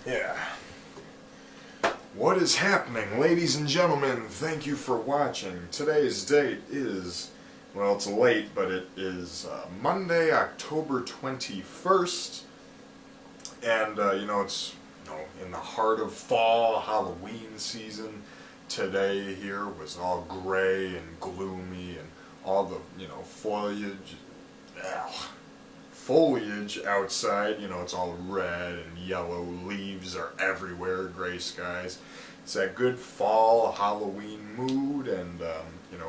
Yeah. What is happening, ladies and gentlemen? Thank you for watching. Today's date is, well, it's late, but it is Monday, October 21st. And, it's in the heart of fall, Halloween season. Today here was all gray and gloomy, and all the, foliage outside, it's all red and yellow, leaves are everywhere, gray skies. It's that good fall Halloween mood, and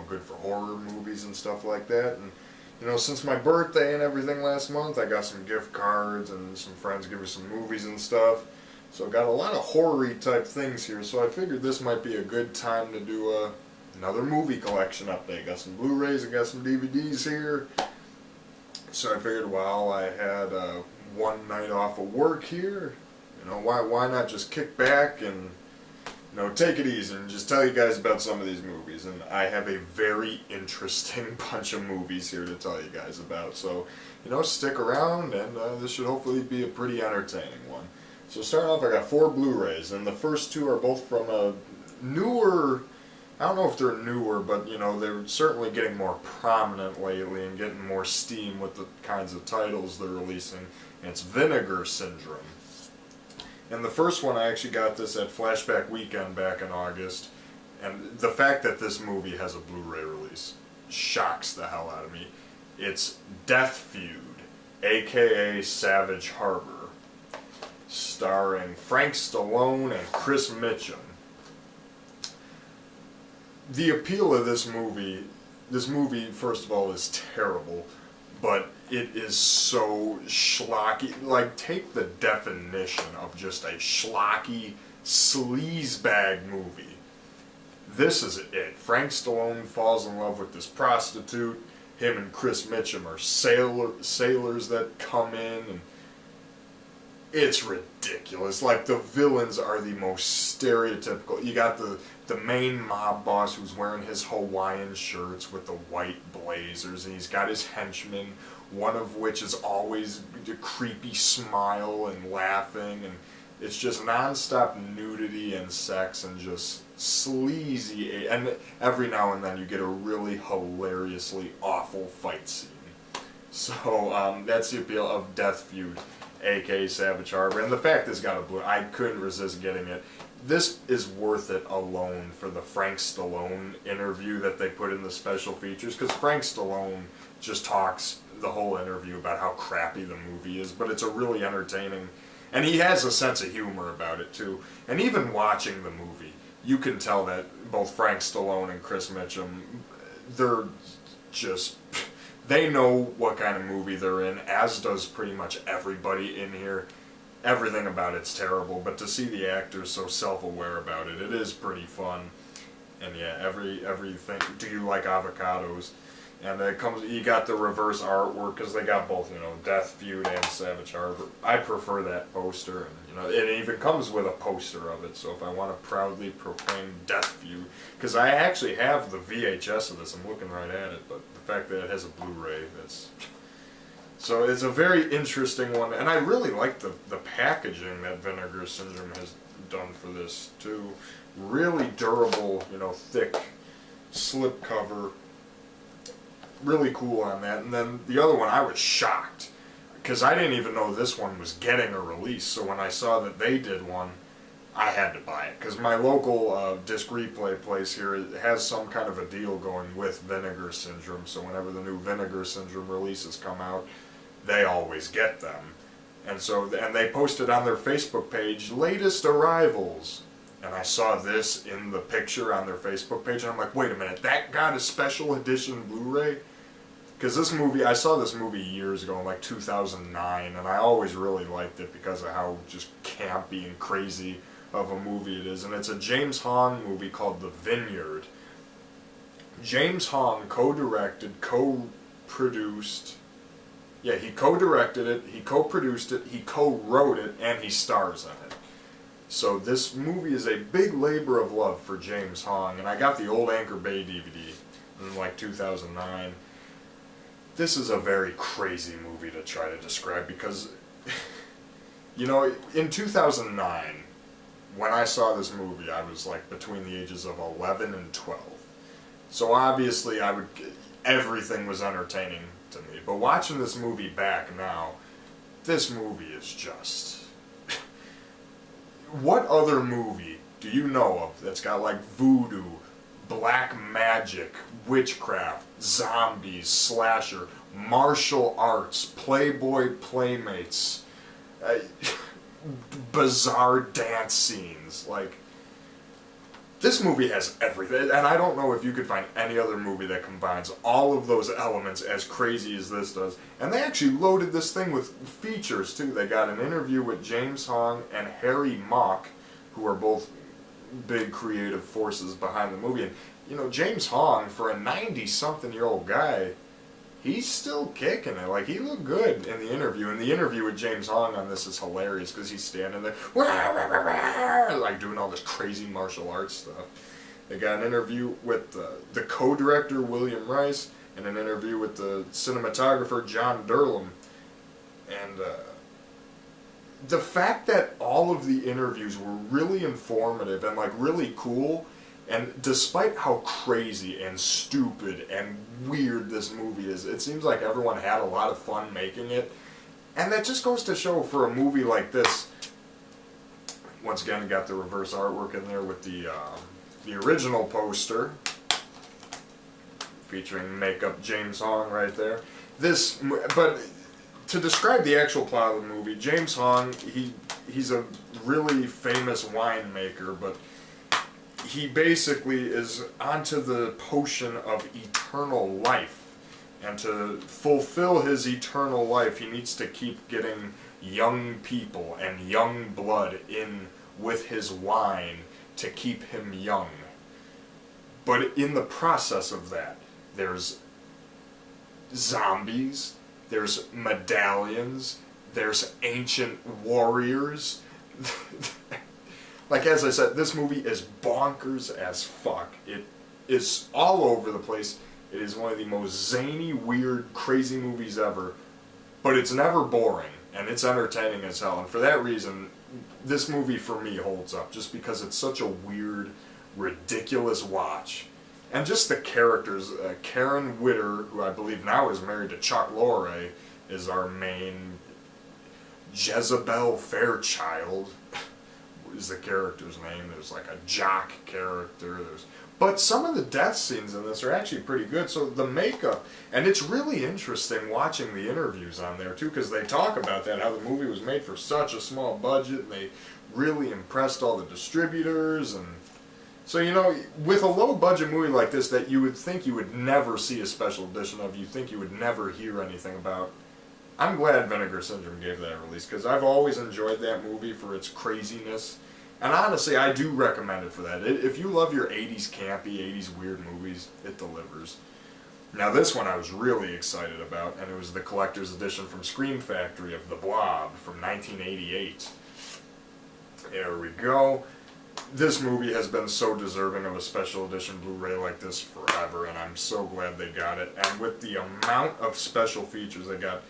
good for horror movies and stuff like that. And since my birthday and everything last month, I got some gift cards and some friends give me some movies and stuff. So I got a lot of horror-y type things here, so I figured this might be a good time to do another movie collection update. Got some Blu-rays, I got some DVDs here. So I figured while I had one night off of work here, why not just kick back and take it easy and just tell you guys about some of these movies. And I have a very interesting bunch of movies here to tell you guys about. So stick around, and this should hopefully be a pretty entertaining one. So starting off, I got 4 Blu-rays, and the first 2 are both from a newer. I don't know if they're newer, but they're certainly getting more prominent lately and getting more steam with the kinds of titles they're releasing. And it's Vinegar Syndrome. And the first one, I actually got this at Flashback Weekend back in August. And the fact that this movie has a Blu-ray release shocks the hell out of me. It's Death Feud, aka Savage Harbor, starring Frank Stallone and Chris Mitchum. The appeal of this movie, first of all, is terrible, but it is so schlocky. Like, take the definition of just a schlocky, sleazebag movie. This is it. Frank Stallone falls in love with this prostitute. Him and Chris Mitchum are sailors that come in, and it's ridiculous. Like, the villains are the most stereotypical. You got the main mob boss who's wearing his Hawaiian shirts with the white blazers, and he's got his henchmen, one of which is always a creepy smile and laughing, and it's just non-stop nudity and sex and just sleazy, and every now and then you get a really hilariously awful fight scene. So that's the appeal of Death Feud, aka Savage Harbor, and the fact it's got a Blu-ray, I couldn't resist getting it. This is worth it alone for the Frank Stallone interview that they put in the special features, because Frank Stallone just talks the whole interview about how crappy the movie is, but it's a really entertaining, and he has a sense of humor about it too. And even watching the movie, you can tell that both Frank Stallone and Chris Mitchum, they're just, they know what kind of movie they're in, as does pretty much everybody in here. Everything about it's terrible, but to see the actors so self-aware about it, it is pretty fun. And yeah, everything. Do you like avocados? And it comes. You got the reverse artwork, because they got both, Death Feud and Savage Harbor. I prefer that poster, and it even comes with a poster of it. So if I want to proudly proclaim Death Feud, because I actually have the VHS of this, I'm looking right at it, but the fact that it has a Blu-ray, that's. So it's a very interesting one, and I really like the packaging that Vinegar Syndrome has done for this too. Really durable, thick slip cover. Really cool on that. And then the other one, I was shocked, because I didn't even know this one was getting a release. So when I saw that they did one, I had to buy it, because my local disc replay place here has some kind of a deal going with Vinegar Syndrome. So whenever the new Vinegar Syndrome releases come out, they always get them. And they posted on their Facebook page, latest arrivals. And I saw this in the picture on their Facebook page, and I'm like, wait a minute, that got a special edition Blu-ray? Because this movie, I saw this movie years ago, in like 2009, and I always really liked it because of how just campy and crazy of a movie it is. And it's a James Hong movie called The Vineyard. James Hong co-directed, co-produced. Yeah, he co-directed it, he co-produced it, he co-wrote it, and he stars in it. So this movie is a big labor of love for James Hong, and I got the old Anchor Bay DVD in like 2009. This is a very crazy movie to try to describe, because You know, in 2009, when I saw this movie, I was like between the ages of 11 and 12. So obviously everything was entertaining to me. But watching this movie back now, this movie is just... What other movie do you know of that's got like voodoo, black magic, witchcraft, zombies, slasher, martial arts, Playboy playmates, bizarre dance scenes? Like, this movie has everything, and I don't know if you could find any other movie that combines all of those elements as crazy as this does. And they actually loaded this thing with features too. They got an interview with James Hong and Harry Mock, who are both big creative forces behind the movie. And you know, James Hong, for a 90-something-year-old guy, he's still kicking it. Like, he looked good in the interview. And the interview with James Hong on this is hilarious because he's standing there, like, doing all this crazy martial arts stuff. They got an interview with the co-director, William Rice, and an interview with the cinematographer, John Durham. And the fact that all of the interviews were really informative and, like, really cool. And despite how crazy and stupid and weird this movie is, it seems like everyone had a lot of fun making it. And that just goes to show, for a movie like this, once again, you got the reverse artwork in there with the original poster, featuring makeup James Hong right there. But to describe the actual plot of the movie, James Hong, he's a really famous winemaker, but he basically is onto the potion of eternal life. And to fulfill his eternal life, he needs to keep getting young people and young blood in with his wine to keep him young. But in the process of that, there's zombies, there's medallions, there's ancient warriors. Like, as I said, this movie is bonkers as fuck. It is all over the place. It is one of the most zany, weird, crazy movies ever. But it's never boring, and it's entertaining as hell. And for that reason, this movie for me holds up, just because it's such a weird, ridiculous watch. And just the characters. Karen Witter, who I believe now is married to Chuck Lorre, is our main. Jezebel Fairchild is the character's name. There's like a jock character. But some of the death scenes in this are actually pretty good. So the makeup, and it's really interesting watching the interviews on there too, because they talk about that, how the movie was made for such a small budget, and they really impressed all the distributors. And so, you know, with a low budget movie like this that you would think you would never see a special edition of, you think you would never hear anything about, I'm glad Vinegar Syndrome gave that a release, because I've always enjoyed that movie for its craziness. And honestly, I do recommend it for that. If you love your 80s campy, 80s weird movies, it delivers. Now this one I was really excited about, and it was the collector's edition from Scream Factory of The Blob from 1988. There we go. This movie has been so deserving of a special edition Blu-ray like this forever, and I'm so glad they got it. And with the amount of special features they got,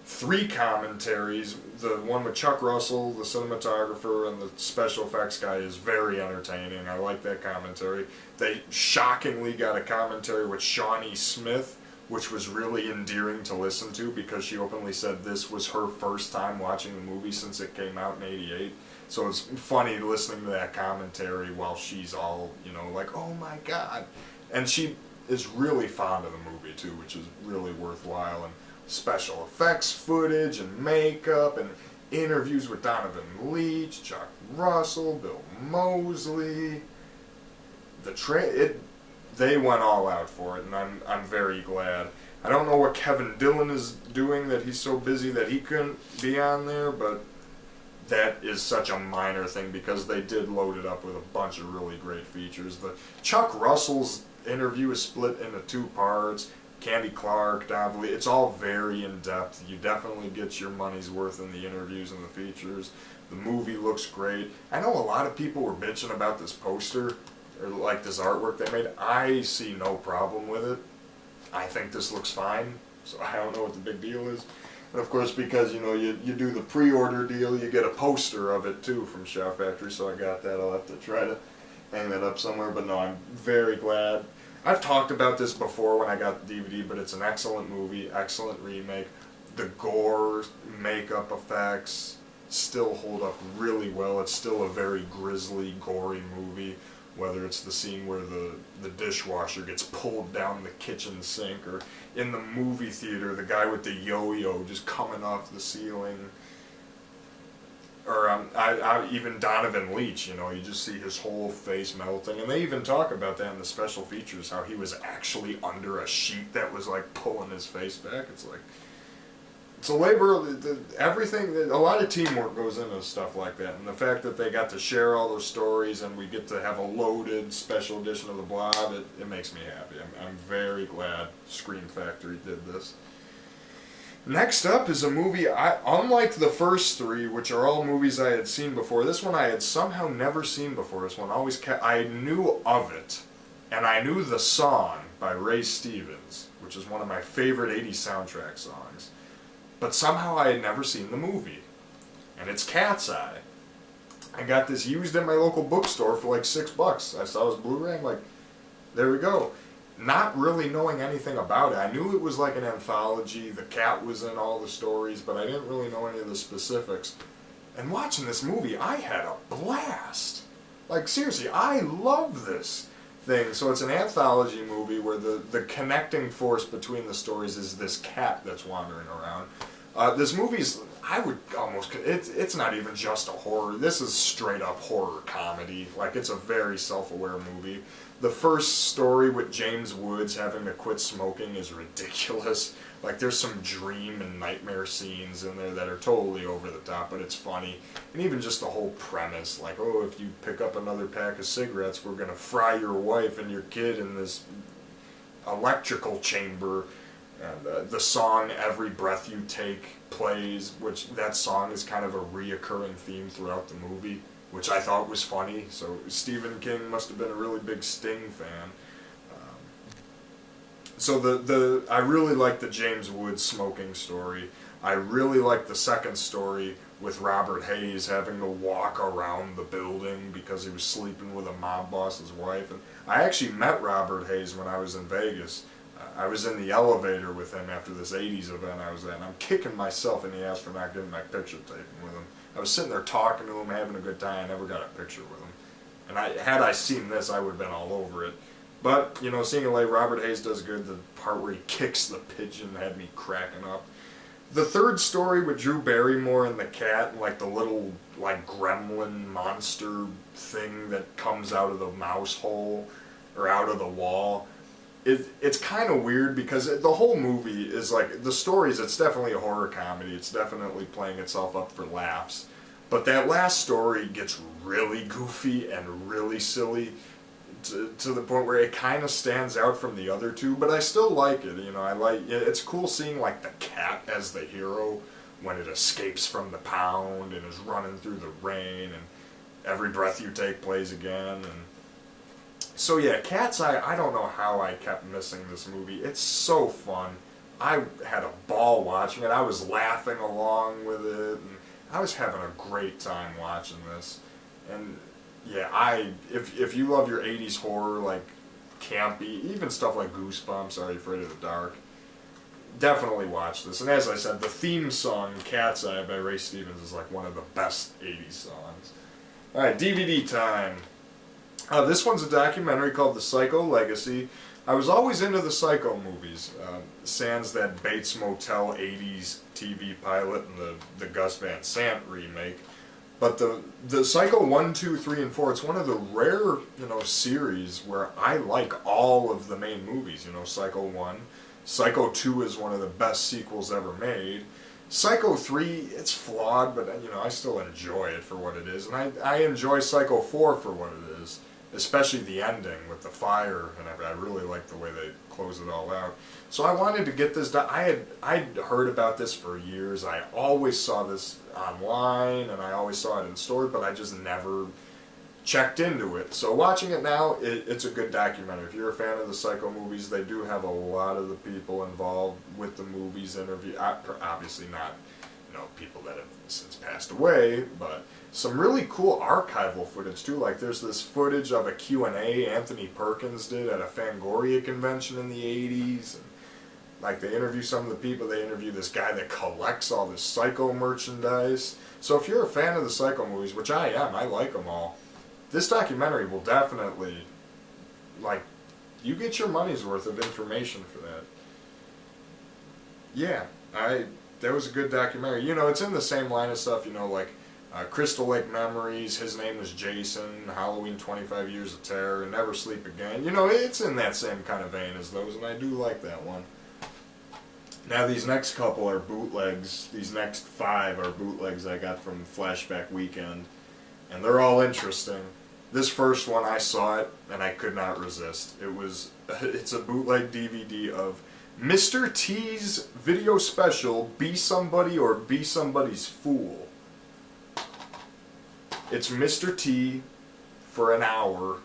3 commentaries. The one with Chuck Russell, the cinematographer, and the special effects guy is very entertaining. I like that commentary. They shockingly got a commentary with Shawnee Smith, which was really endearing to listen to, because she openly said this was her first time watching the movie since it came out in '88. So it's funny listening to that commentary while she's all, you know, like, oh my god. And she is really fond of the movie too, which is really worthwhile. And special effects footage and makeup and interviews with Donovan Leitch, Chuck Russell, Bill Moseley. They went all out for it, and I'm very glad. I don't know what Kevin Dillon is doing, that he's so busy that he couldn't be on there, but that is such a minor thing, because they did load it up with a bunch of really great features. The Chuck Russell's interview is split into 2 parts. Candy Clark, Don, it's all very in-depth. You definitely get your money's worth in the interviews and the features. The movie looks great. I know a lot of people were bitching about this poster, or like this artwork they made. I see no problem with it. I think this looks fine, so I don't know what the big deal is. And of course, because, you know, you do the pre-order deal, you get a poster of it too from Shout Factory, so I got that. I'll have to try to hang that up somewhere, but no, I'm very glad. I've talked about this before when I got the DVD, but it's an excellent movie, excellent remake. The gore, makeup effects still hold up really well. It's still a very grisly, gory movie, whether it's the scene where the dishwasher gets pulled down the kitchen sink, or in the movie theater, the guy with the yo-yo just coming off the ceiling. Or even Donovan Leitch, you know, you just see his whole face melting. And they even talk about that in the special features, how he was actually under a sheet that was like pulling his face back. It's like, it's a labor, everything, a lot of teamwork goes into stuff like that. And the fact that they got to share all those stories and we get to have a loaded special edition of the Blob, it makes me happy. I'm very glad Scream Factory did this. Next up is a movie, unlike the first three, which are all movies I had seen before, this one I had somehow never seen before. This one always I knew of it, and I knew the song by Ray Stevens, which is one of my favorite 80s soundtrack songs. But somehow I had never seen the movie, and it's Catseye. I got this used at my local bookstore for like $6. I saw his Blu-ray, I'm like, there we go. Not really knowing anything about it. I knew it was like an anthology, the cat was in all the stories, but I didn't really know any of the specifics. And watching this movie, I had a blast. Like, seriously, I love this thing. So it's an anthology movie where the connecting force between the stories is this cat that's wandering around. This movie's, I would almost, it's not even just a horror. This is straight up horror comedy. Like, it's a very self-aware movie. The first story with James Woods having to quit smoking is ridiculous. Like, there's some dream and nightmare scenes in there that are totally over the top, but it's funny. And even just the whole premise, like, oh, if you pick up another pack of cigarettes, we're gonna fry your wife and your kid in this electrical chamber. And the song Every Breath You Take plays, which that song is kind of a reoccurring theme throughout the movie, which I thought was funny. So Stephen King must have been a really big Sting fan. So I really like the James Woods smoking story. I really like the second story with Robert Hayes having to walk around the building because he was sleeping with a mob boss's wife. And I actually met Robert Hayes when I was in Vegas. I was in the elevator with him after this 80s event I was at, and I'm kicking myself in the ass for not getting my picture taken with him. I was sitting there talking to him, having a good time. I never got a picture with him. And had I seen this, I would have been all over it. But, you know, seeing like Robert Hayes does good. The part where he kicks the pigeon had me cracking up. The third story with Drew Barrymore and the cat, and like the little like gremlin monster thing that comes out of the mouse hole or out of the wall. It's kind of weird because the whole movie is like, the stories, it's definitely a horror comedy. It's definitely playing itself up for laughs. But that last story gets really goofy and really silly to the point where it kind of stands out from the other two. But I still like it, you know. It's cool seeing like the cat as the hero when it escapes from the pound and is running through the rain, and Every Breath You Take plays again. And so yeah, Catseye, I don't know how I kept missing this movie. It's so fun. I had a ball watching it. I was laughing along with it, and I was having a great time watching this. And yeah, if you love your 80s horror, like campy, even stuff like Goosebumps, Are You Afraid of the Dark, definitely watch this. And as I said, the theme song, Catseye by Ray Stevens, is like one of the best 80s songs. Alright, DVD time. This one's a documentary called The Psycho Legacy. I was always into the Psycho movies, sans that Bates Motel 80s TV pilot and the Gus Van Sant remake. But the Psycho 1, 2, 3, and 4, it's one of the rare, you know, series where I like all of the main movies. You know, Psycho 1. Psycho 2 is one of the best sequels ever made. Psycho 3, it's flawed, but, you know, I still enjoy it for what it is. And I enjoy Psycho 4 for what it is. Especially the ending with the fire and everything. I really like the way they close it all out. So I wanted to get this done. I'd heard about this for years. I always saw this online and I always saw it in stores, but I just never checked into it. So watching it now, it's a good documentary. If you're a fan of the Psycho movies, they do have a lot of the people involved with the movies interview. Obviously not, people that have since passed away, but some really cool archival footage too. Like there's this footage of a Q&A Anthony Perkins did at a Fangoria convention in the 80s. And, like they interview some of the people. They interview this guy that collects all this Psycho merchandise. So if you're a fan of the Psycho movies, which I am, I like them all, this documentary will definitely, like, you get your money's worth of information for that. Yeah, that was a good documentary. It's in the same line of stuff, like Crystal Lake Memories, His Name Was Jason, Halloween 25 Years of Terror, and Never Sleep Again. It's in that same kind of vein as those, and I do like that one. Now these next couple are bootlegs. These next 5 are bootlegs I got from Flashback Weekend, and they're all interesting. This first one, I saw it, and I could not resist. It's a bootleg DVD of Mr. T's video special, Be Somebody or Be Somebody's Fool. It's Mr. T for an hour,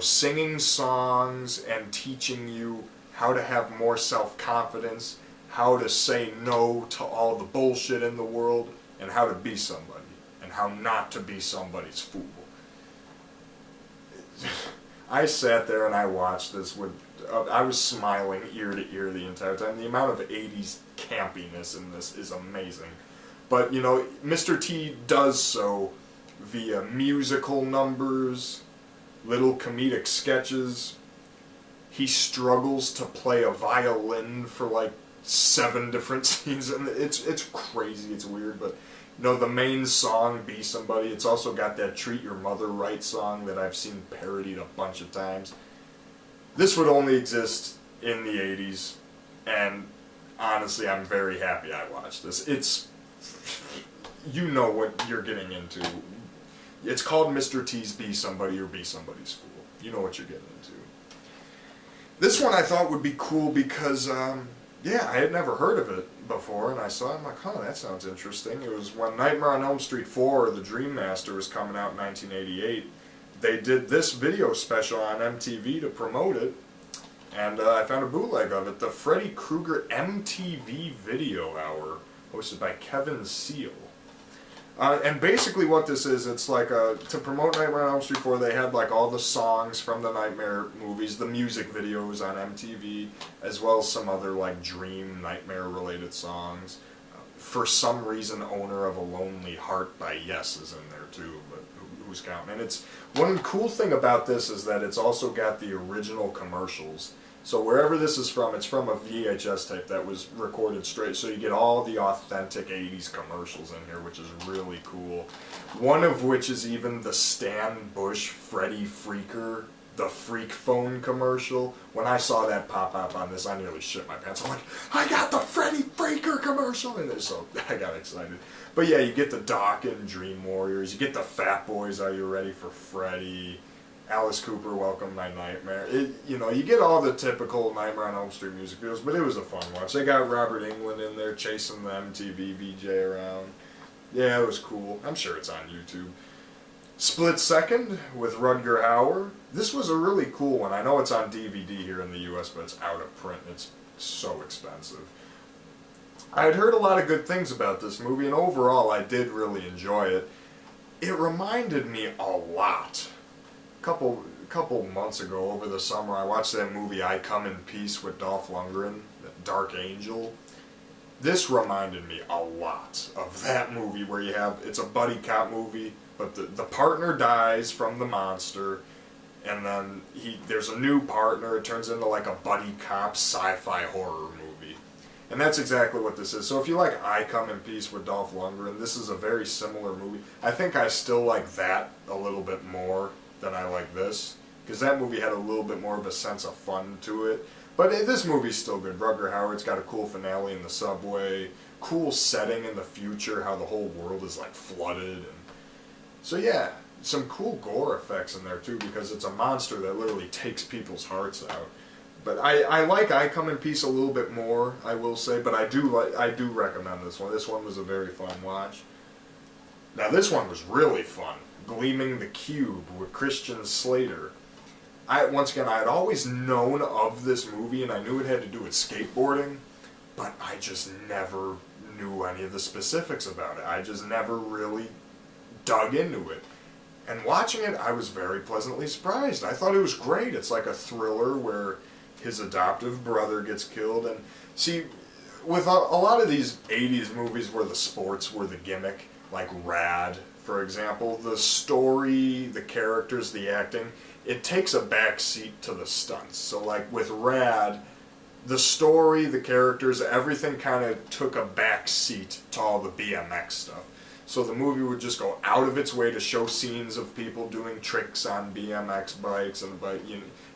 singing songs and teaching you how to have more self-confidence, how to say no to all the bullshit in the world, and how to be somebody, and how not to be somebody's fool. I sat there and I watched this I was smiling ear to ear the entire time. The amount of 80s campiness in this is amazing. But, Mr. T does so via musical numbers, little comedic sketches. He struggles to play a violin for like 7 different scenes, and it's crazy, it's weird, but the main song, Be Somebody, it's also got that Treat Your Mother Right song that I've seen parodied a bunch of times. This would only exist in the 80s, and honestly, I'm very happy I watched this. You know what you're getting into. It's called Mr. T's Be Somebody or Be Somebody's Fool. You know what you're getting into. This one I thought would be cool because, I had never heard of it before, and I saw it, I'm like, that sounds interesting. It was when Nightmare on Elm Street 4, The Dream Master, was coming out in 1988. They did this video special on MTV to promote it, and I found a bootleg of it, the Freddy Krueger MTV Video Hour, hosted by Kevin Seal. And basically what this is, it's like, to promote Nightmare on Elm Street 4, they had like all the songs from the Nightmare movies, the music videos on MTV, as well as some other like Dream, Nightmare-related songs. For some reason, Owner of a Lonely Heart by Yes is in there too, but who's counting? And one cool thing about this is that it's also got the original commercials. So wherever this is from, it's from a VHS tape that was recorded straight, so you get all the authentic 80s commercials in here, which is really cool. One of which is even the Stan Bush Freddy Freaker, the Freak Phone commercial. When I saw that pop up on this, I nearly shit my pants. I'm like, I got the Freddy Freaker commercial! And so I got excited. But yeah, you get the Doc and Dream Warriors, you get the Fat Boys, Are You Ready for Freddy? Alice Cooper, Welcome My Nightmare. You get all the typical Nightmare on Elm Street music videos, but it was a fun watch. They got Robert Englund in there chasing the MTV VJ around. Yeah, it was cool. I'm sure it's on YouTube. Split Second with Rutger Hauer. This was a really cool one. I know it's on DVD here in the US, but it's out of print. It's so expensive. I had heard a lot of good things about this movie, and overall I did really enjoy it. It reminded me a lot. Couple months ago, over the summer, I watched that movie I Come in Peace with Dolph Lundgren, Dark Angel. This reminded me a lot of that movie where it's a buddy cop movie, but the partner dies from the monster, and then there's a new partner. It turns into like a buddy cop sci-fi horror movie. And that's exactly what this is. So if you like I Come in Peace with Dolph Lundgren, this is a very similar movie. I think I still like that a little bit more than I like this, because that movie had a little bit more of a sense of fun to it. But this movie's still good. Rutger Hauer's got a cool finale in the subway, cool setting in the future, how the whole world is like flooded. And so yeah, some cool gore effects in there too, because it's a monster that literally takes people's hearts out. But I like I Come in Peace a little bit more, I will say, but I do recommend this one. This one was a very fun watch. Now this one was really fun. Gleaming the Cube with Christian Slater. Once again, I had always known of this movie and I knew it had to do with skateboarding, but I just never knew any of the specifics about it. I just never really dug into it. And watching it, I was very pleasantly surprised. I thought it was great. It's like a thriller where his adoptive brother gets killed. And see, with a lot of these 80s movies where the sports were the gimmick, like Rad, for example, the story, the characters, the acting, it takes a back seat to the stunts. So like with Rad, the story, the characters, everything kind of took a back seat to all the BMX stuff. So the movie would just go out of its way to show scenes of people doing tricks on BMX bikes and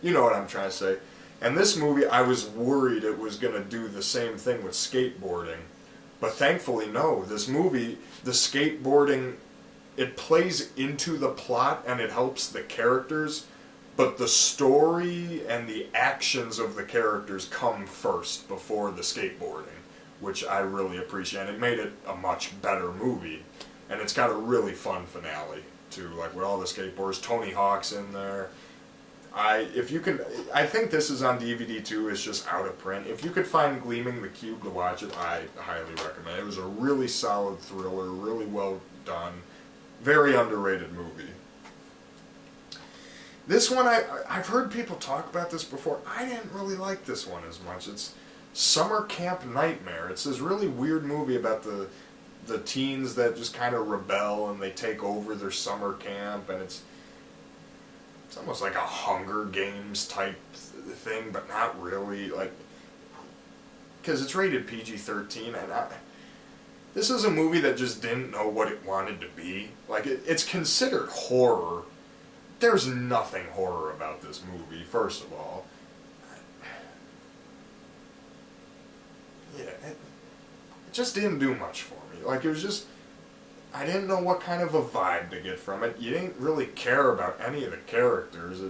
you know what I'm trying to say. And this movie, I was worried it was going to do the same thing with skateboarding. But thankfully, no. This movie, the skateboarding, it plays into the plot and it helps the characters, but the story and the actions of the characters come first before the skateboarding, which I really appreciate. And it made it a much better movie. And it's got a really fun finale, too, like with all the skateboarders. Tony Hawk's in there. I think this is on DVD, too. It's just out of print. If you could find Gleaming the Cube to watch it, I highly recommend it. It was a really solid thriller, really well done, very underrated movie. This one, I've heard people talk about this before. I didn't really like this one as much. It's Summer Camp Nightmare. It's this really weird movie about the teens that just kind of rebel and they take over their summer camp, and it's almost like a Hunger Games type thing, but not really, like, because it's rated PG-13, and this is a movie that just didn't know what it wanted to be. Like, it's considered horror. There's nothing horror about this movie, first of all. Yeah, it just didn't do much for me. Like, it was just, I didn't know what kind of a vibe to get from it. You didn't really care about any of the characters.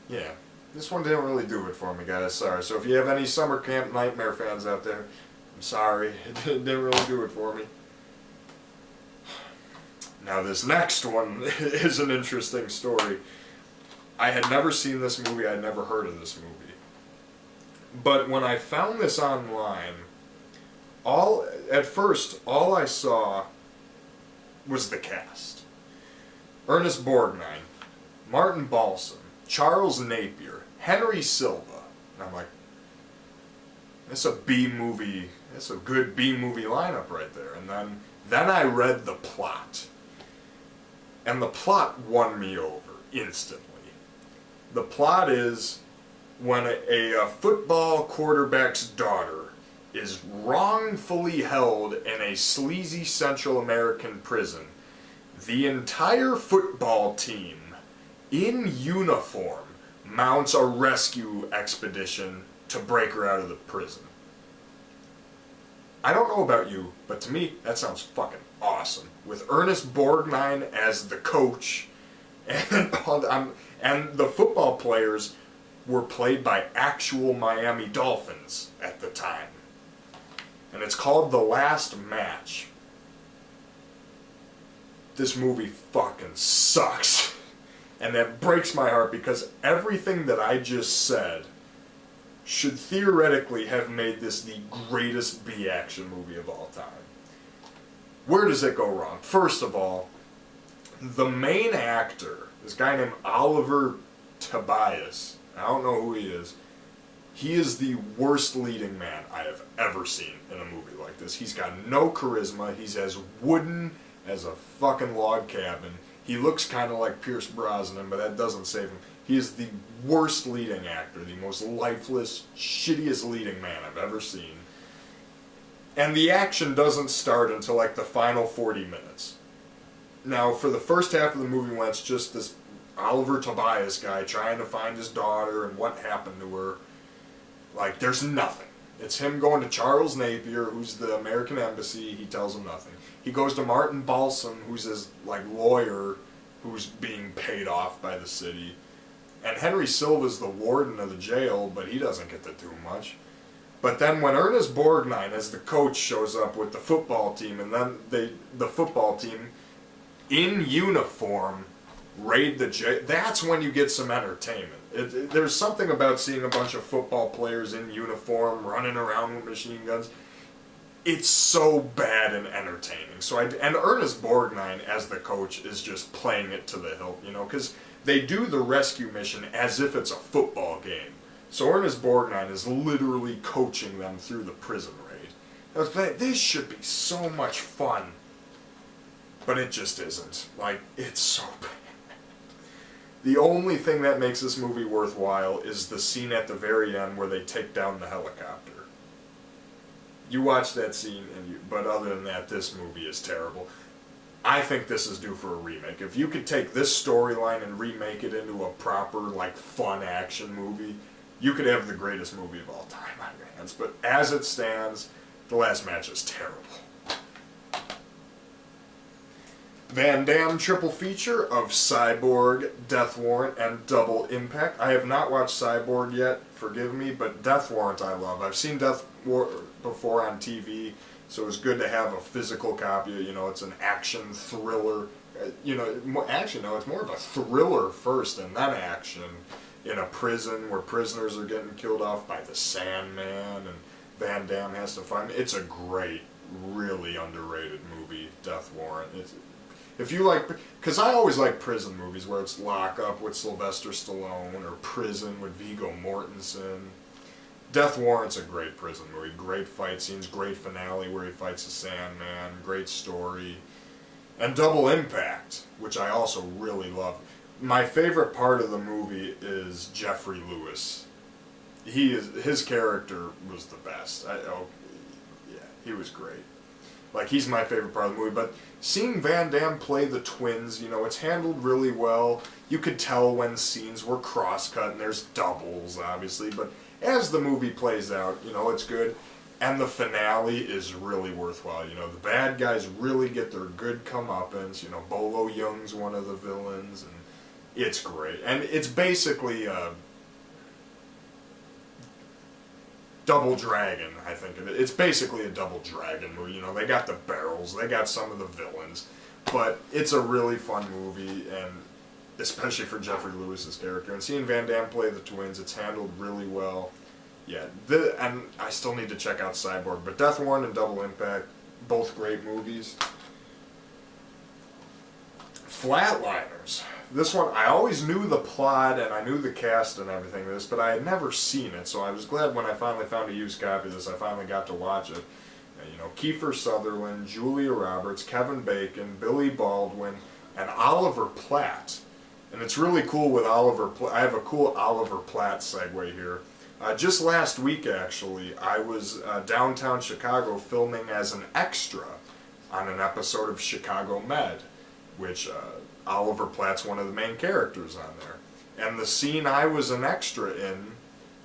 Yeah, this one didn't really do it for me, guys. Sorry. So if you have any Summer Camp Nightmare fans out there, I'm sorry. It didn't really do it for me. Now this next one is an interesting story. I had never seen this movie. I had never heard of this movie. But when I found this online, at first, all I saw was the cast. Ernest Borgnine, Martin Balsam, Charles Napier, Henry Silva. And I'm like, that's a B-movie, that's a good B-movie lineup right there. And then I read the plot. And the plot won me over instantly. The plot is when a football quarterback's daughter is wrongfully held in a sleazy Central American prison, the entire football team, in uniform, mounts a rescue expedition to break her out of the prison. I don't know about you, but to me, that sounds fucking awesome. With Ernest Borgnine as the coach, and the football players were played by actual Miami Dolphins at the time. And it's called The Last Match. This movie fucking sucks. And that breaks my heart because everything that I just said should theoretically have made this the greatest B-action movie of all time. Where does it go wrong? First of all, the main actor, this guy named Oliver Tobias, I don't know who he is the worst leading man I have ever seen in a movie like this. He's got no charisma, he's as wooden as a fucking log cabin. He looks kind of like Pierce Brosnan, but that doesn't save him. He is the worst leading actor, the most lifeless, shittiest leading man I've ever seen. And the action doesn't start until like the final 40 minutes. Now, for the first half of the movie when it's just this Oliver Tobias guy trying to find his daughter and what happened to her, like, there's nothing. It's him going to Charles Napier, who's the American embassy. He tells him nothing. He goes to Martin Balsam, who's his, like, lawyer, who's being paid off by the city. And Henry Silva's the warden of the jail, but he doesn't get to do much. But then when Ernest Borgnine as the coach shows up with the football team, and then the football team in uniform raid the jail, that's when you get some entertainment. There's something about seeing a bunch of football players in uniform running around with machine guns. It's so bad and entertaining. And Ernest Borgnine as the coach is just playing it to the hilt, you know, because they do the rescue mission as if it's a football game. So Ernest Borgnine is literally coaching them through the prison raid. I was like, this should be so much fun. But it just isn't. Like, it's so bad. The only thing that makes this movie worthwhile is the scene at the very end where they take down the helicopter. You watch that scene, but other than that, this movie is terrible. I think this is due for a remake. If you could take this storyline and remake it into a proper, like, fun action movie, you could have the greatest movie of all time on your hands. But as it stands, the last match is terrible. Van Damme triple feature of Cyborg, Death Warrant, and Double Impact. I have not watched Cyborg yet, forgive me, but Death Warrant I love. I've seen Death Warrant before on TV, so it was good to have a physical copy. You know, it's an action thriller. You know, actually, no, it's more of a thriller first and then action in a prison where prisoners are getting killed off by the Sandman, and Van Damme has to find. It's a great, really underrated movie, Death Warrant. If you like, because I always like prison movies where it's Lock Up with Sylvester Stallone or Prison with Viggo Mortensen. Death Warrant's a great prison movie. Great fight scenes, great finale where he fights the Sandman, great story. And Double Impact, which I also really love. My favorite part of the movie is Jeffrey Lewis. His character was the best. Yeah, he was great. Like, he's my favorite part of the movie, but seeing Van Damme play the twins, you know, it's handled really well. You could tell when scenes were cross-cut, and there's doubles, obviously, but as the movie plays out, you know, it's good. And the finale is really worthwhile. You know, the bad guys really get their good comeuppance. You know, Bolo Young's one of the villains, and it's great. And it's basically a Double Dragon, I think of it. It's basically a Double Dragon movie. You know, they got the barrels, they got some of the villains, but it's a really fun movie, and especially for Jeffrey Lewis's character. And seeing Van Damme play the twins, it's handled really well. Yeah, and I still need to check out Cyborg, but Death Warrant and Double Impact, both great movies. Flatliners. This one, I always knew the plot and I knew the cast and everything of this, but I had never seen it, so I was glad when I finally found a used copy of this, I finally got to watch it. You know, Kiefer Sutherland, Julia Roberts, Kevin Bacon, Billy Baldwin, and Oliver Platt. And it's really cool with Oliver Platt. I have a cool Oliver Platt segue here. Just last week, actually, I was downtown Chicago filming as an extra on an episode of Chicago Med, which Oliver Platt's one of the main characters on there. And the scene I was an extra in,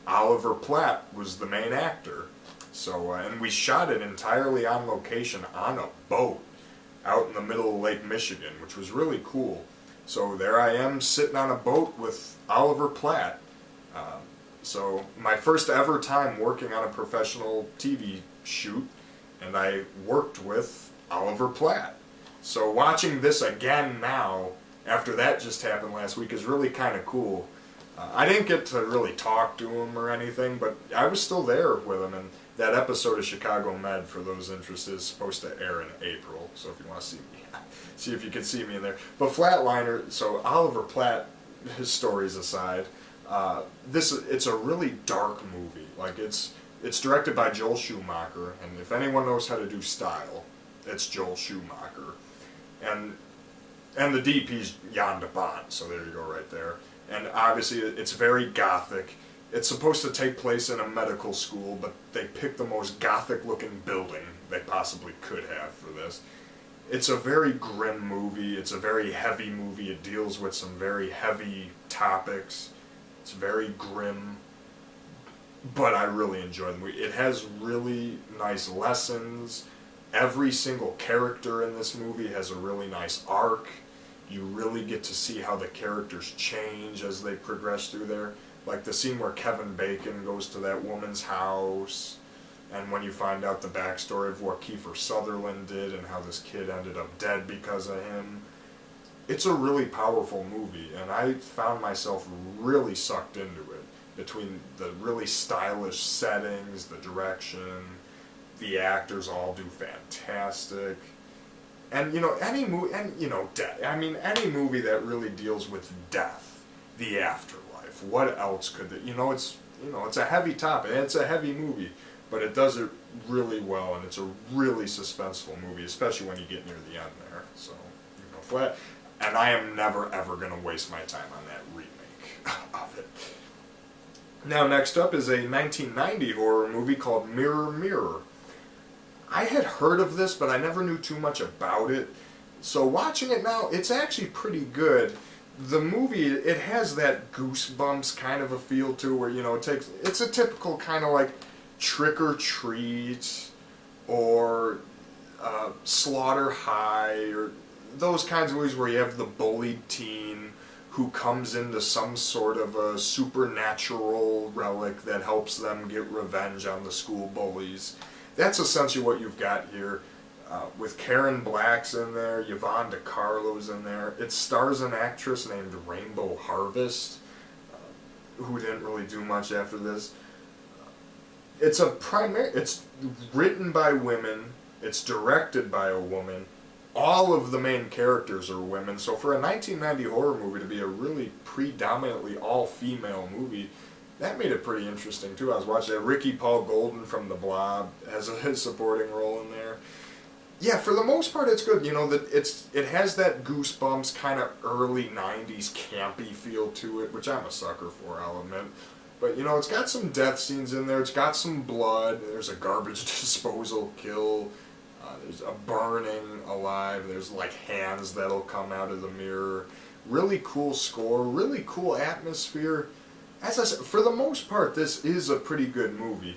Oliver Platt was the main actor. So, and we shot it entirely on location on a boat out in the middle of Lake Michigan, which was really cool. So there I am sitting on a boat with Oliver Platt. So my first ever time working on a professional TV shoot, and I worked with Oliver Platt. So watching this again now, after that just happened last week, is really kind of cool. I didn't get to really talk to him or anything, but I was still there with him, and that episode of Chicago Med, for those interested, is supposed to air in April, so if you want to see me, see if you can see me in there. But Flatliner, so Oliver Platt, his stories aside, it's a really dark movie. Like, it's directed by Joel Schumacher, and if anyone knows how to do style, it's Joel Schumacher. And the DP's Jan de Bont, so there you go right there. And obviously it's very gothic. It's supposed to take place in a medical school, but they picked the most gothic looking building they possibly could have for this. It's a very grim movie. It's a very heavy movie. It deals with some very heavy topics. It's very grim, but I really enjoy the movie. It has really nice lessons. Every single character in this movie has a really nice arc. You really get to see how the characters change as they progress through there. Like the scene where Kevin Bacon goes to that woman's house, and when you find out the backstory of what Kiefer Sutherland did and how this kid ended up dead because of him, it's a really powerful movie, and I found myself really sucked into it, between the really stylish settings, the direction, the actors all do fantastic, and any movie, and death. I mean, any movie that really deals with death, the afterlife. What else could it? It's a heavy topic, and it's a heavy movie, but it does it really well, and it's a really suspenseful movie, especially when you get near the end there. So, and I am never ever going to waste my time on that remake of it. Now, next up is a 1990 horror movie called Mirror, Mirror. I had heard of this, but I never knew too much about it. So watching it now, it's actually pretty good. The movie, it has that Goosebumps kind of a feel to, where, it's a typical kind of like Trick or Treat or Slaughter High, or those kinds of movies where you have the bullied teen who comes into some sort of a supernatural relic that helps them get revenge on the school bullies. That's essentially what you've got here, with Karen Black's in there, Yvonne DiCarlo's in there. It stars an actress named Rainbow Harvest, who didn't really do much after this. It's written by women, it's directed by a woman, all of the main characters are women, so for a 1990 horror movie to be a really predominantly all-female movie, that made it pretty interesting too. I was watching that. Ricky Paul Golden from The Blob has a supporting role in there. Yeah, for the most part it's good. It has that Goosebumps kind of early 90s campy feel to it, which I'm a sucker for, I'll admit. But it's got some death scenes in there, it's got some blood, there's a garbage disposal kill, there's a burning alive, there's like hands that'll come out of the mirror. Really cool score, really cool atmosphere. As I said, for the most part, this is a pretty good movie.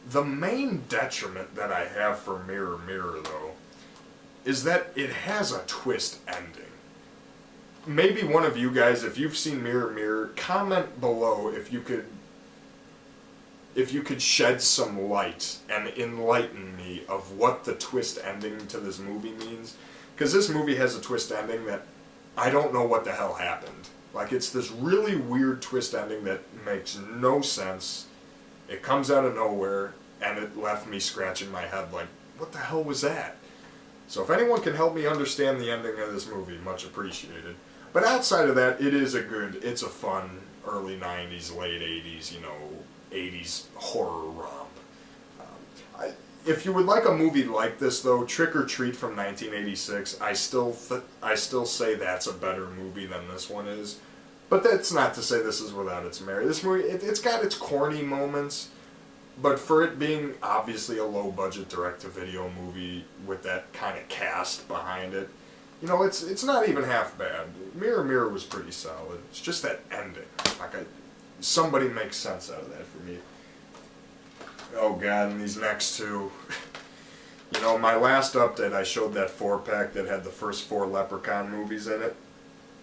The main detriment that I have for Mirror, Mirror, though, is that it has a twist ending. Maybe one of you guys, if you've seen Mirror, Mirror, comment below if you could shed some light and enlighten me of what the twist ending to this movie means. Because this movie has a twist ending that I don't know what the hell happened. Like, it's this really weird twist ending that makes no sense. It comes out of nowhere, and it left me scratching my head like, what the hell was that? So if anyone can help me understand the ending of this movie, much appreciated. But outside of that, it's a fun early 90s, late 80s, 80s horror romp. If you would like a movie like this, though, Trick or Treat from 1986, I still say that's a better movie than this one is. But that's not to say this is without its merit. This movie, it's got its corny moments, but for it being obviously a low-budget direct-to-video movie with that kind of cast behind it, it's not even half bad. Mirror, Mirror was pretty solid. It's just that ending. Somebody makes sense out of that for me. Oh god, and these next two. My last update, I showed that 4-pack that had the first 4 Leprechaun movies in it.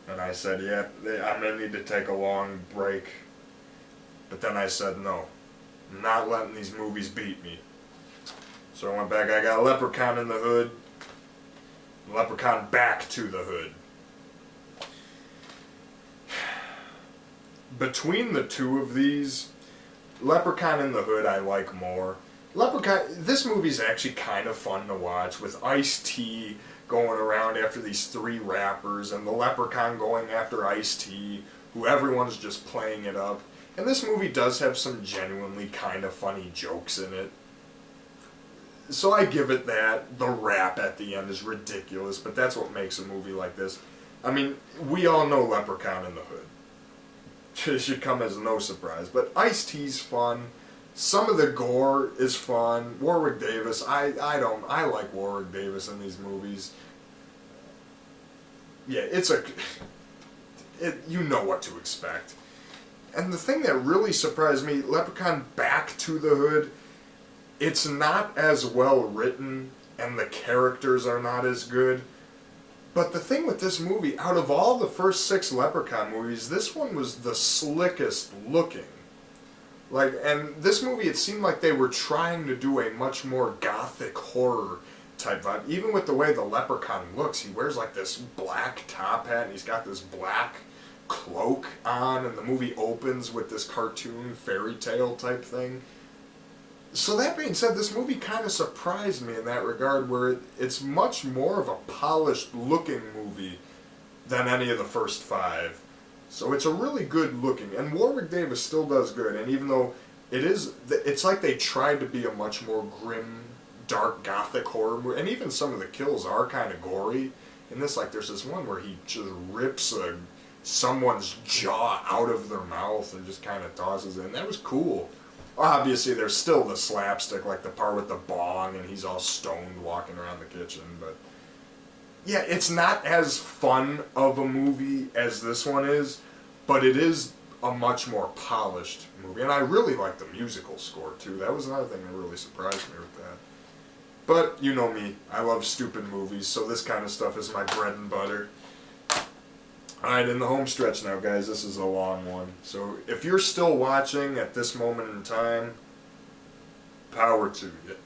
And I said, yeah, I'm going to need to take a long break. But then I said, no. I'm not letting these movies beat me. So I went back, I got Leprechaun in the Hood. Leprechaun Back to the Hood. Between the two of these, Leprechaun in the Hood I like more. This movie's actually kind of fun to watch, with Ice-T going around after these 3 rappers, and the Leprechaun going after Ice-T, who everyone's just playing it up. And this movie does have some genuinely kind of funny jokes in it. So I give it that. The rap at the end is ridiculous, but that's what makes a movie like this. I mean, we all know Leprechaun in the Hood. It should come as no surprise. But Ice-T's fun. Some of the gore is fun. Warwick Davis, I like Warwick Davis in these movies. Yeah, you know what to expect. And the thing that really surprised me, Leprechaun Back to the Hood, it's not as well written, and the characters are not as good. But the thing with this movie, out of all the first 6 Leprechaun movies, this one was the slickest looking. Like, and this movie, it seemed like they were trying to do a much more gothic horror type vibe. Even with the way the Leprechaun looks, he wears like this black top hat and he's got this black cloak on, and the movie opens with this cartoon fairy tale type thing. So that being said, this movie kind of surprised me in that regard, where it's much more of a polished looking movie than any of the first five. So it's a really good looking, and Warwick Davis still does good, and even though it's like they tried to be a much more grim, dark, gothic horror movie, and even some of the kills are kind of gory. In this, like, there's this one where he just rips someone's jaw out of their mouth and just kind of tosses it, and that was cool. Obviously, there's still the slapstick, like the part with the bong, and he's all stoned walking around the kitchen, but yeah, it's not as fun of a movie as this one is, but it is a much more polished movie. And I really like the musical score, too. That was another thing that really surprised me with that. But, you know me, I love stupid movies, so this kind of stuff is my bread and butter. Alright, in the home stretch now, guys, this is a long one. So, if you're still watching at this moment in time, power to you.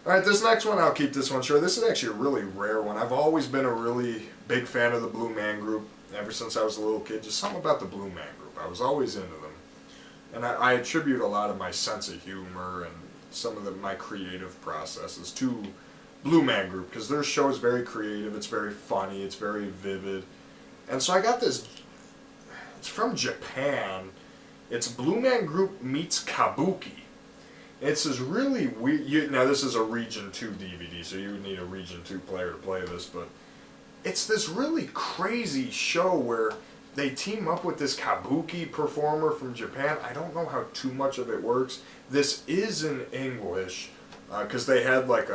Alright, this next one, I'll keep this one short. This is actually a really rare one. I've always been a really big fan of the Blue Man Group, ever since I was a little kid. Just something about the Blue Man Group. I was always into them. And I attribute a lot of my sense of humor and some of my creative processes to Blue Man Group, because their show is very creative, it's very funny, it's very vivid. And so I got this, it's from Japan. It's Blue Man Group meets Kabuki. It's this really weird, now this is a Region 2 DVD, so you would need a Region 2 player to play this, but it's this really crazy show where they team up with this Kabuki performer from Japan. I don't know how too much of it works. This is in English, because they had like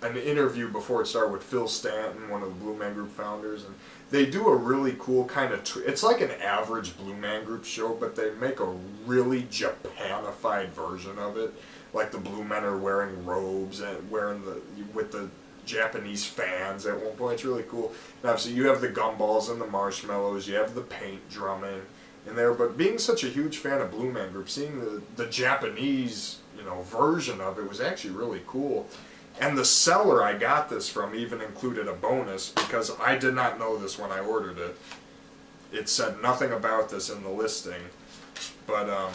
an interview before it started with Phil Stanton, one of the Blue Man Group founders, and they do a really cool kind of, it's like an average Blue Man Group show, but they make a really Japanified version of it. Like the Blue Men are wearing robes and with the Japanese fans at one point. It's really cool. And obviously you have the gumballs and the marshmallows, you have the paint drumming in there, but being such a huge fan of Blue Man Group, seeing the Japanese, version of it was actually really cool. And the seller I got this from even included a bonus, because I did not know this when I ordered it. It said nothing about this in the listing, but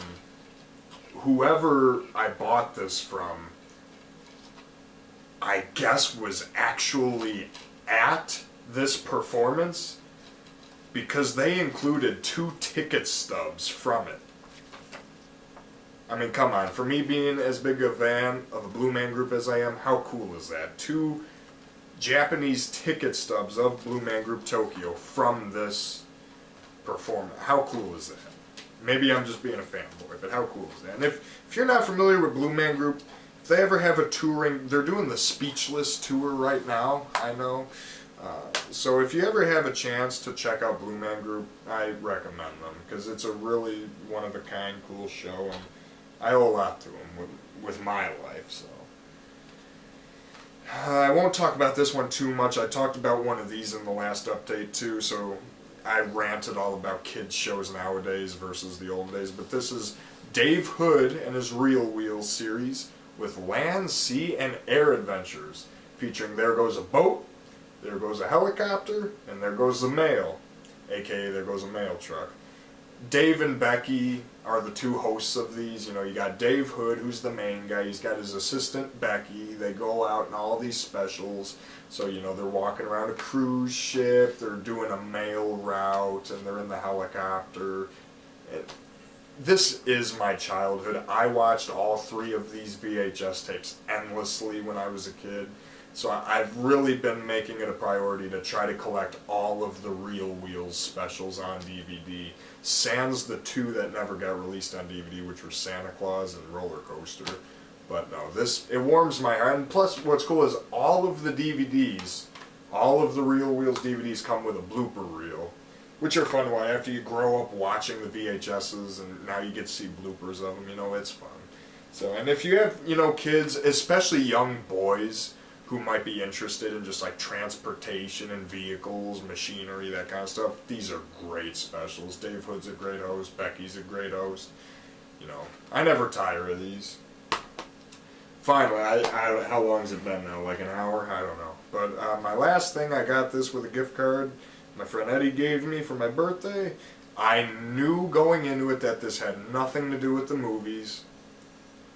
whoever I bought this from, I guess, was actually at this performance, because they included 2 ticket stubs from it. I mean, come on, for me being as big a fan of a Blue Man Group as I am, how cool is that? 2 Japanese ticket stubs of Blue Man Group Tokyo from this performance. How cool is that? Maybe I'm just being a fanboy, but how cool is that? And if you're not familiar with Blue Man Group, if they ever have a touring, they're doing the Speechless tour right now, I know. So if you ever have a chance to check out Blue Man Group, I recommend them, because it's a really one-of-a-kind, cool show, and I owe a lot to them with my life, so. I won't talk about this one too much. I talked about one of these in the last update too, so I ranted all about kids shows nowadays versus the old days, but this is Dave Hood and his Real Wheels series with land, sea, and air adventures, featuring There Goes a Boat, There Goes a Helicopter, and There Goes the Mail, aka There Goes a Mail Truck. Dave and Becky are the 2 hosts of these. You got Dave Hood, who's the main guy. He's got his assistant, Becky. They go out in all these specials. So, they're walking around a cruise ship, they're doing a mail route, and they're in the helicopter. This is my childhood. I watched all 3 of these VHS tapes endlessly when I was a kid. So I've really been making it a priority to try to collect all of the Real Wheels specials on DVD. Sans the 2 that never got released on DVD, which were Santa Claus and Roller Coaster. But no, it warms my heart. And plus, what's cool is all of the DVDs, all of the Real Wheels DVDs come with a blooper reel, which are fun. After you grow up watching the VHSs and now you get to see bloopers of them, it's fun. So, and if you have, kids, especially young boys, who might be interested in just like transportation and vehicles, machinery, that kind of stuff, these are great specials. Dave Hood's a great host, Becky's a great host. You know, I never tire of these. Finally, how long has it been now? Like an hour? I don't know. But my last thing, I got this with a gift card my friend Eddie gave me for my birthday. I knew going into it that this had nothing to do with the movies,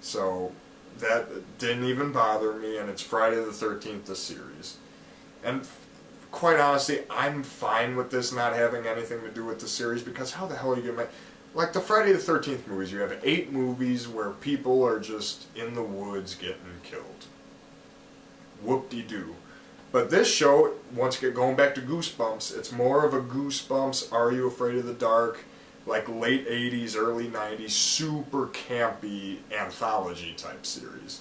so that didn't even bother me, and it's Friday the 13th, the series. And quite honestly, I'm fine with this not having anything to do with the series, because how the hell are you going to make... Like the Friday the 13th movies, you have 8 movies where people are just in the woods getting killed. Whoop-de-doo. But this show, once again, going back to Goosebumps, it's more of a Goosebumps, Are You Afraid of the Dark, like late 80s, early 90s, super campy anthology type series.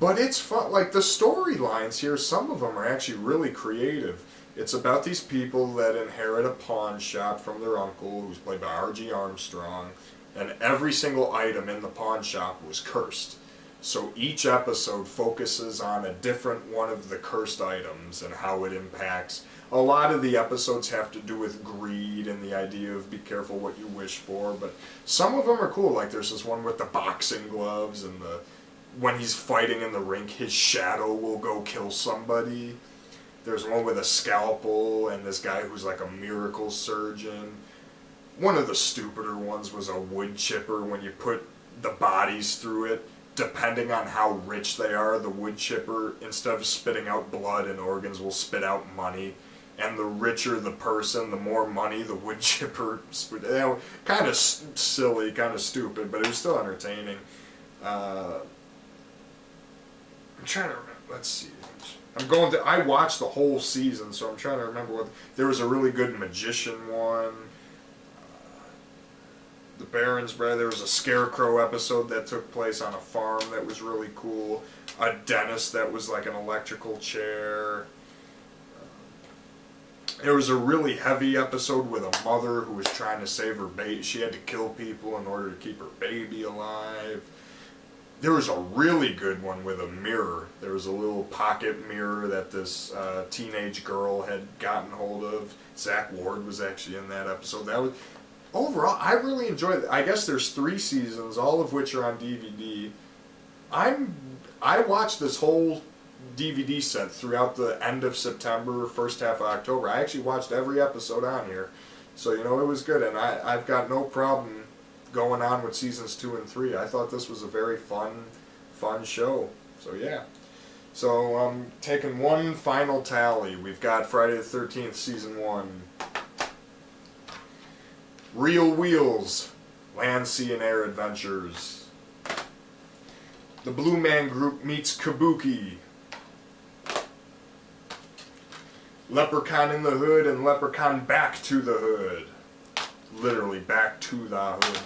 But it's fun. Like the storylines here, some of them are actually really creative. It's about these people that inherit a pawn shop from their uncle, who's played by R.G. Armstrong, and every single item in the pawn shop was cursed. So each episode focuses on a different one of the cursed items and how it impacts. A lot of the episodes have to do with greed and the idea of be careful what you wish for, but some of them are cool. Like there's this one with the boxing gloves, and when he's fighting in the rink, his shadow will go kill somebody. There's one with a scalpel and this guy who's like a miracle surgeon. One of the stupider ones was a wood chipper. When you put the bodies through it, depending on how rich they are, the wood chipper, instead of spitting out blood and organs, will spit out money. And the richer the person, the more money the wood chipper spit. Kind of silly, kind of stupid, but it was still entertaining. I'm trying to remember. Let's see. I watched the whole season, so I'm trying to remember what. There was a really good magician one. The Baron's Bride. There was a scarecrow episode that took place on a farm that was really cool. A dentist that was like an electrical chair. There was a really heavy episode with a mother who was trying to save her baby. She had to kill people in order to keep her baby alive. There was a really good one with a mirror. There was a little pocket mirror that this teenage girl had gotten hold of. Zach Ward was actually in that episode. That was... Overall, I really enjoyed it. I guess there's 3 seasons, all of which are on DVD. I watched this whole DVD set throughout the end of September, first half of October. I actually watched every episode on here. So, you know, it was good. And I've got no problem going on with seasons 2 and 3. I thought this was a very fun show. So, yeah. So, I'm taking one final tally. We've got Friday the 13th, Season 1. Real Wheels, Land, Sea, and Air Adventures. The Blue Man Group meets Kabuki. Leprechaun in the Hood and Leprechaun Back to the Hood. Literally, back to the hood.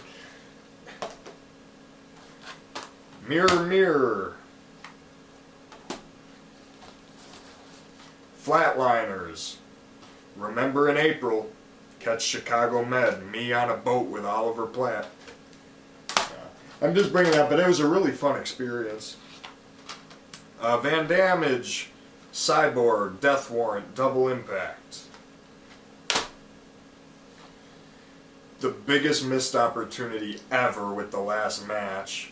Mirror, Mirror. Flatliners. Remember in April. Catch Chicago Med, me on a boat with Oliver Platt. I'm just bringing that, but it was a really fun experience. Van Damage, Cyborg, Death Warrant, Double Impact. The biggest missed opportunity ever with the last match.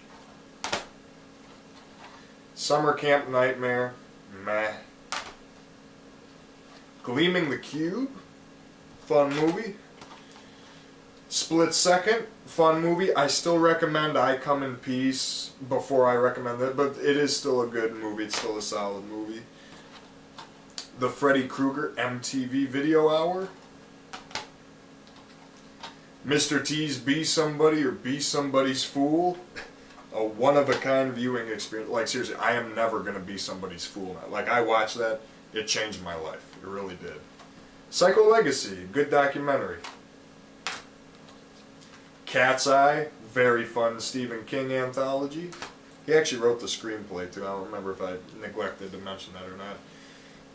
Summer Camp Nightmare, meh. Gleaming the Cube, fun movie. Split Second, fun movie. I still recommend I Come in Peace before I recommend that, but it is still a good movie. It's still a solid movie. The Freddy Krueger MTV Video Hour. Mr. T's Be Somebody or Be Somebody's Fool. A one-of-a-kind viewing experience. Like, seriously, I am never going to be somebody's fool now. Like, I watched that. It changed my life. It really did. Psycho Legacy, good documentary. Catseye, very fun Stephen King anthology. He actually wrote the screenplay too. I don't remember if I neglected to mention that or not.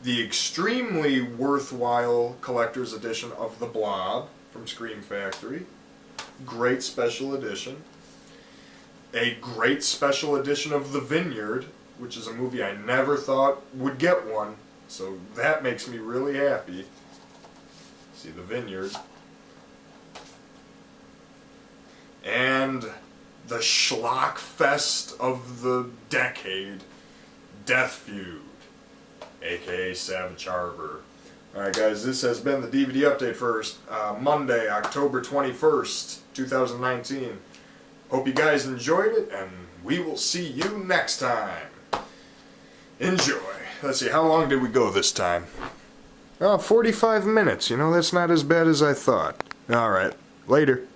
The extremely worthwhile collector's edition of The Blob from Scream Factory. Great special edition. A great special edition of The Vineyard, which is a movie I never thought would get one. So that makes me really happy. See The Vineyard. and the schlock fest of the decade, Death Feud, aka Savage Harbor. Alright guys, this has been the DVD update for Monday, October 21st, 2019. Hope you guys enjoyed it, and we will see you next time. Enjoy. Let's see, how long did we go this time? Oh, 45 minutes. You know, that's not as bad as I thought. Alright, later.